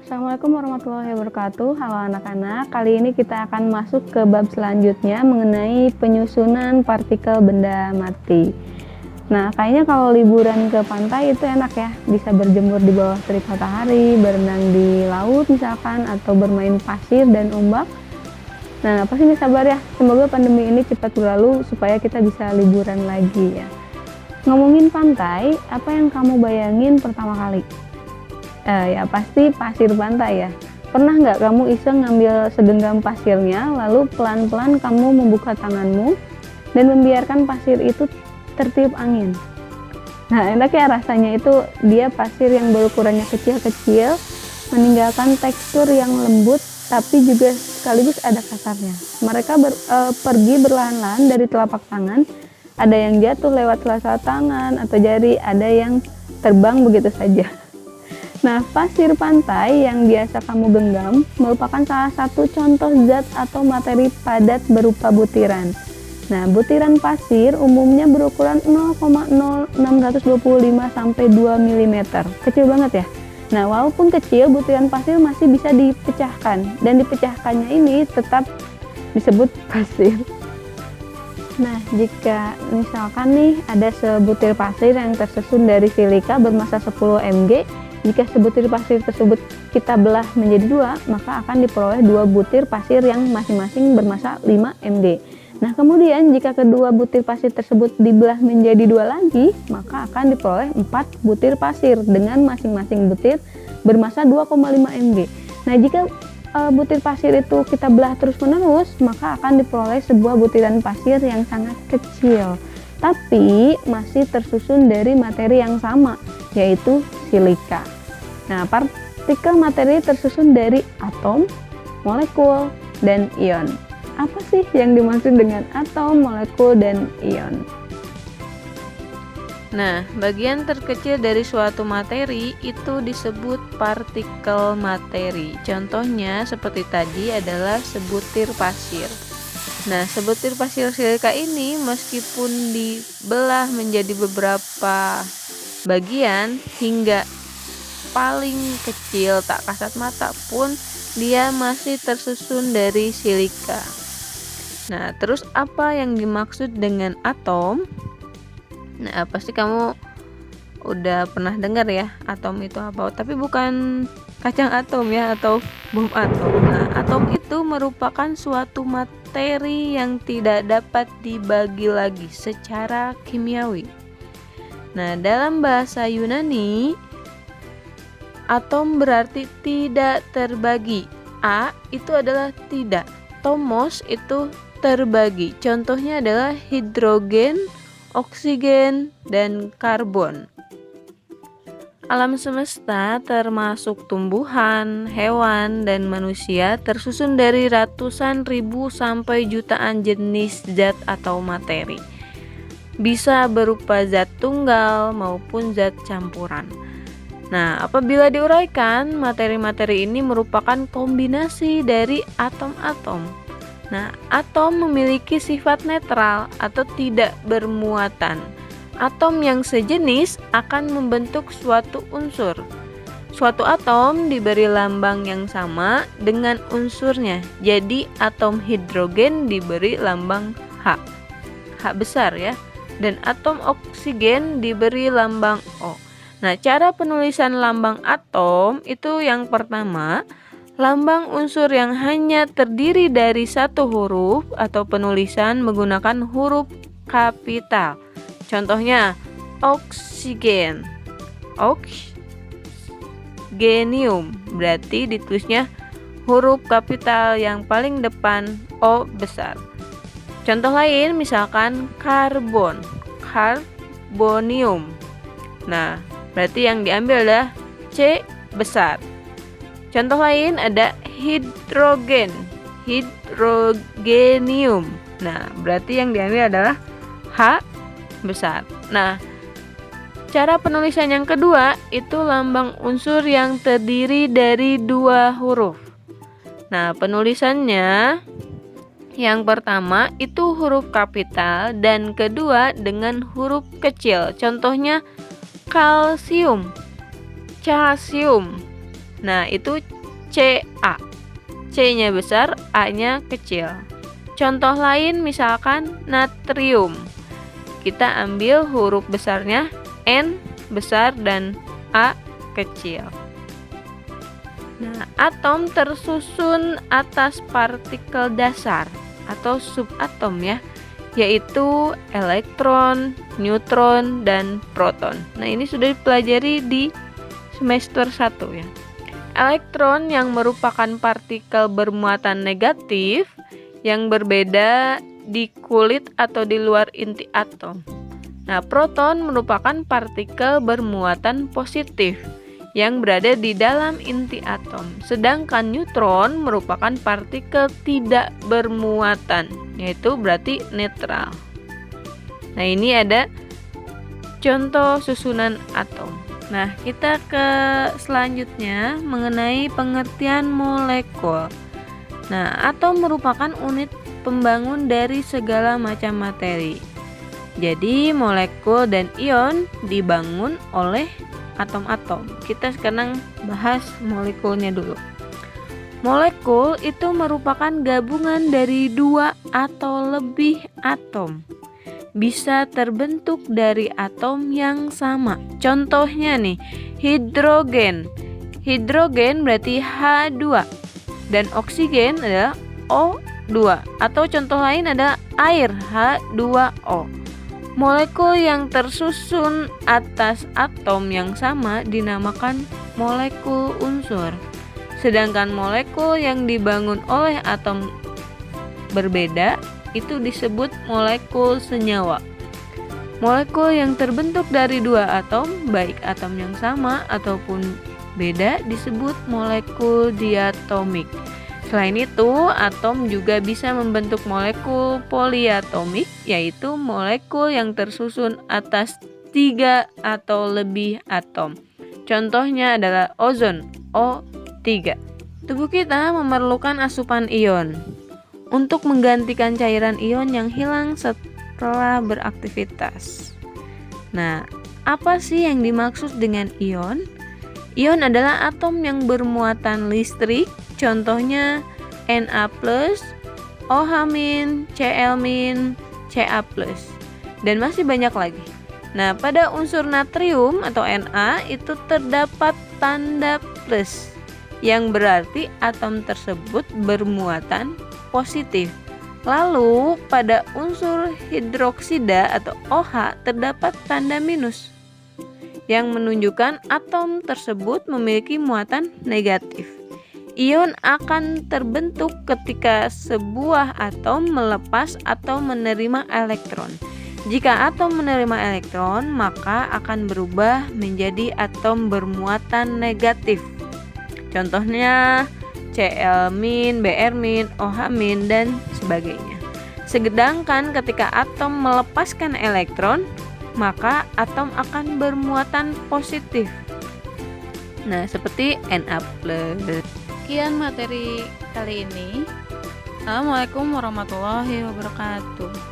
Assalamualaikum warahmatullahi wabarakatuh. Halo anak-anak, kali ini kita akan masuk ke bab selanjutnya mengenai penyusunan partikel benda mati. Nah, kayaknya kalau liburan ke pantai itu enak ya, bisa berjemur di bawah terik matahari, berenang di laut misalkan, atau bermain pasir dan ombak. Nah, pasti sabar ya, semoga pandemi ini cepat berlalu supaya kita bisa liburan lagi ya. Ngomongin pantai, apa yang kamu bayangin pertama kali? Ya pasti pasir pantai ya. Pernah nggak kamu iseng ngambil segenggam pasirnya, lalu pelan-pelan kamu membuka tanganmu dan membiarkan pasir itu tertiup angin. Nah, enaknya rasanya itu dia pasir yang berukurannya kecil-kecil, meninggalkan tekstur yang lembut tapi juga sekaligus ada kasarnya. Mereka pergi berlahan-lahan dari telapak tangan, ada yang jatuh lewat sela-sela tangan atau jari, ada yang terbang begitu saja. Nah, pasir pantai yang biasa kamu genggam merupakan salah satu contoh zat atau materi padat berupa butiran. Nah, butiran pasir umumnya berukuran 0,0625 sampai 2 mm. Kecil banget ya. Nah, walaupun kecil, butiran pasir masih bisa dipecahkan, dan dipecahkannya ini tetap disebut pasir. Nah, jika misalkan nih ada sebutir pasir yang tersusun dari silika bermassa 10 mg, jika sebutir pasir tersebut kita belah menjadi dua, maka akan diperoleh dua butir pasir yang masing-masing bermassa 5 mg. Nah, kemudian jika kedua butir pasir tersebut dibelah menjadi dua lagi, maka akan diperoleh 4 butir pasir dengan masing-masing butir bermassa 2,5 mg. Nah, jika butir pasir itu kita belah terus-menerus, maka akan diperoleh sebuah butiran pasir yang sangat kecil, tapi masih tersusun dari materi yang sama, yaitu silika. Nah, partikel materi tersusun dari atom, molekul, dan ion. Apa sih yang dimaksud dengan atom, molekul, dan ion? Nah, bagian terkecil dari suatu materi itu disebut partikel materi. Contohnya seperti tadi adalah sebutir pasir. Nah, sebutir pasir silika ini meskipun dibelah menjadi beberapa bagian hingga paling kecil tak kasat mata pun dia masih tersusun dari silika. Nah, terus apa yang dimaksud dengan atom? Nah, pasti kamu udah pernah dengar ya atom itu apa, tapi bukan kacang atom ya atau bom atom. Nah, atom itu merupakan suatu materi yang tidak dapat dibagi lagi secara kimiawi. Nah, dalam bahasa Yunani, atom berarti tidak terbagi. A itu adalah tidak. Tomos itu terbagi. Contohnya adalah hidrogen, oksigen, dan karbon. Alam semesta termasuk tumbuhan, hewan, dan manusia tersusun dari ratusan ribu sampai jutaan jenis zat atau materi. Bisa berupa zat tunggal maupun zat campuran. Nah, apabila diuraikan, materi-materi ini merupakan kombinasi dari atom-atom. Nah, atom memiliki sifat netral atau tidak bermuatan. Atom yang sejenis akan membentuk suatu unsur. Suatu atom diberi lambang yang sama dengan unsurnya. Jadi, atom hidrogen diberi lambang H. H besar ya. Dan atom oksigen diberi lambang O. Nah, cara penulisan lambang atom itu yang pertama, lambang unsur yang hanya terdiri dari satu huruf atau penulisan menggunakan huruf kapital. Contohnya, oksigen, oxygenium, berarti ditulisnya huruf kapital yang paling depan O besar. Contoh lain misalkan karbon, karbonium. Nah, berarti yang diambil adalah C besar. Contoh lain ada hidrogen, hidrogenium. Nah, berarti yang diambil adalah H besar. Nah, cara penulisan yang kedua itu lambang unsur yang terdiri dari dua huruf. Nah, penulisannya yang pertama itu huruf kapital dan kedua dengan huruf kecil. Contohnya kalsium, calcium. Nah, itu Ca. C-nya besar, A-nya kecil. Contoh lain misalkan natrium. Kita ambil huruf besarnya N besar dan A kecil. Nah, atom tersusun atas partikel dasar atau subatom ya, yaitu elektron, neutron, dan proton. Nah, ini sudah dipelajari di semester 1 ya. Elektron yang merupakan partikel bermuatan negatif yang berbeda di kulit atau di luar inti atom. Nah, proton merupakan partikel bermuatan positif yang berada di dalam inti atom. Sedangkan neutron merupakan partikel tidak bermuatan, yaitu berarti netral. Nah, ini ada contoh susunan atom. Nah, kita ke selanjutnya mengenai pengertian molekul. Nah, atom merupakan unit pembangun dari segala macam materi. Jadi, molekul dan ion dibangun oleh atom-atom. Kita sekarang bahas molekulnya dulu. Molekul itu merupakan gabungan dari 2 atau lebih atom. Bisa terbentuk dari atom yang sama. Contohnya nih, hidrogen. Hidrogen berarti H2 dan oksigen adalah O2. Atau contoh lain ada air, H2O. Molekul yang tersusun atas atom yang sama dinamakan molekul unsur. Sedangkan molekul yang dibangun oleh atom berbeda itu disebut molekul senyawa. Molekul yang terbentuk dari 2 atom, baik atom yang sama ataupun beda, disebut molekul diatomik. Selain itu, atom juga bisa membentuk molekul poliatomik, yaitu molekul yang tersusun atas 3 atau lebih atom. Contohnya adalah ozon, O3. Tubuh kita memerlukan asupan ion untuk menggantikan cairan ion yang hilang setelah beraktivitas. Nah, apa sih yang dimaksud dengan ion? Ion adalah atom yang bermuatan listrik, contohnya Na+, OH-, Cl-, Ca+, dan masih banyak lagi. Nah, pada unsur natrium atau Na itu terdapat tanda plus, yang berarti atom tersebut bermuatan positif. Lalu pada unsur hidroksida atau OH terdapat tanda minus yang menunjukkan atom tersebut memiliki muatan negatif. Ion akan terbentuk ketika sebuah atom melepas atau menerima elektron. Jika atom menerima elektron, maka akan berubah menjadi atom bermuatan negatif. Contohnya Cl-, Br-, OH-, dan sebagainya. Sedangkan ketika atom melepaskan elektron, maka atom akan bermuatan positif. Nah, seperti Na+. Sekian materi kali ini. Assalamualaikum warahmatullahi wabarakatuh.